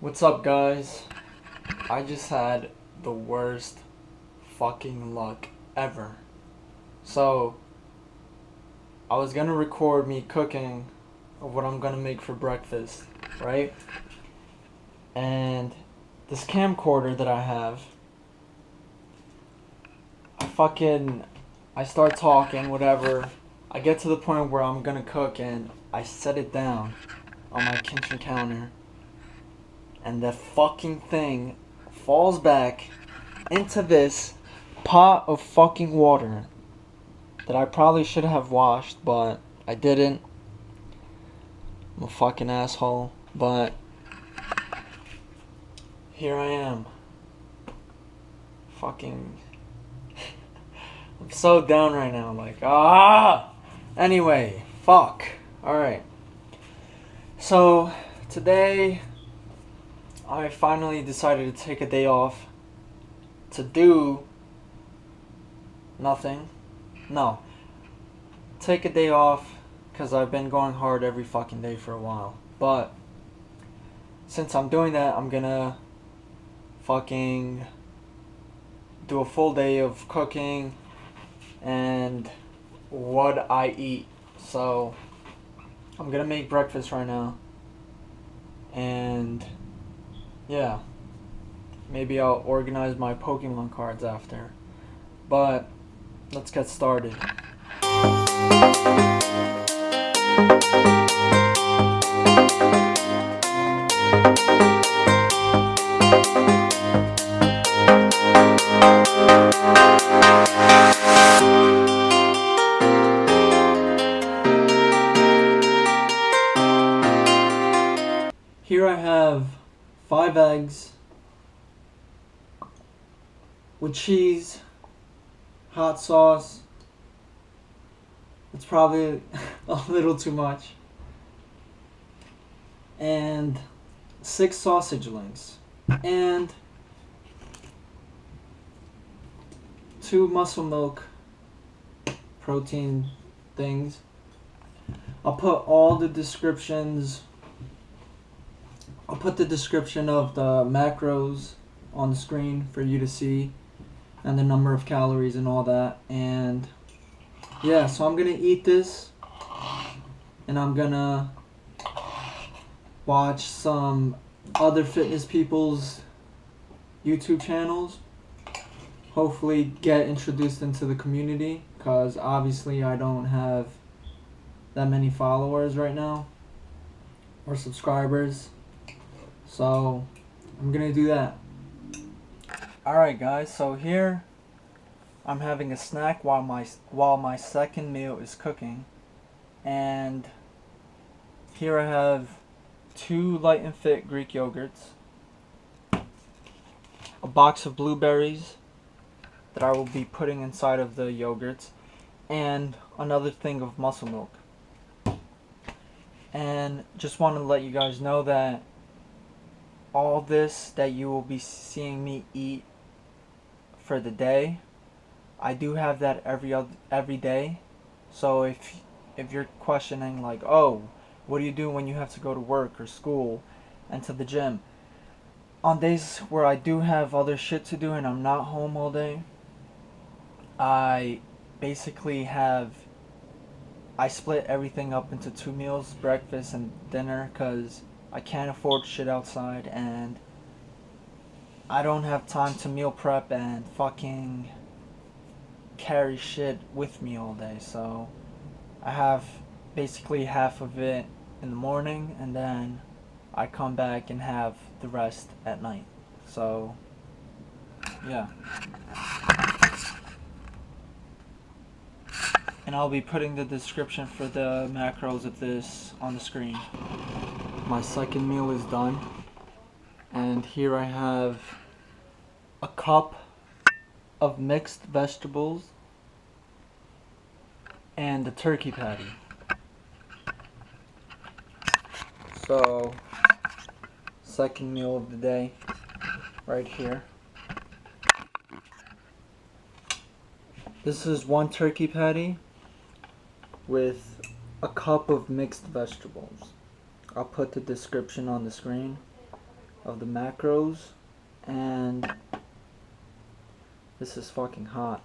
What's up, guys? I just had the worst fucking luck ever. So, I was gonna record me cooking of what I'm gonna make for breakfast, right? And this camcorder that I have, I start talking, whatever. I get to the point where I'm gonna cook and I set it down on my kitchen counter. And the fucking thing falls back into this pot of fucking water that I probably should have washed, but I didn't. I'm a fucking asshole, but here I am. Fucking I'm so down right now, anyway, fuck. Alright. So today I finally decided to take a day off to do nothing. No. Take a day off because I've been going hard every fucking day for a while. But since I'm doing that, I'm gonna fucking do a full day of cooking and what I eat. So I'm gonna make breakfast right now. And yeah, maybe I'll organize my Pokemon cards after. But let's get started. Here I have 5 eggs with cheese, hot sauce. It's probably a little too much. And 6 sausage links. And 2 muscle milk protein things. I'll put the description of the macros on the screen for you to see, and the number of calories and all that. And yeah, so I'm gonna eat this and I'm gonna watch some other fitness people's YouTube channels, hopefully get introduced into the community, because obviously I don't have that many followers right now or subscribers. So I'm gonna do that. Alright guys, so here I'm having a snack while my second meal is cooking. And here I have 2 light and fit Greek yogurts, a box of blueberries that I will be putting inside of the yogurts, and another thing of muscle milk. And just want to let you guys know that all this that you will be seeing me eat for the day, I do have that every day. So if you're questioning like, oh, what do you do when you have to go to work or school and to the gym? On days where I do have other shit to do and I'm not home all day, I split everything up into 2 meals, breakfast and dinner, because I can't afford shit outside and I don't have time to meal prep and fucking carry shit with me all day. So I have basically half of it in the morning and then I come back and have the rest at night. So yeah. And I'll be putting the description for the macros of this on the screen. My second meal is done, and here I have a cup of mixed vegetables and a turkey patty. So, second meal of the day, right here. This is 1 turkey patty with a cup of mixed vegetables. I'll put the description on the screen of the macros, and this is fucking hot.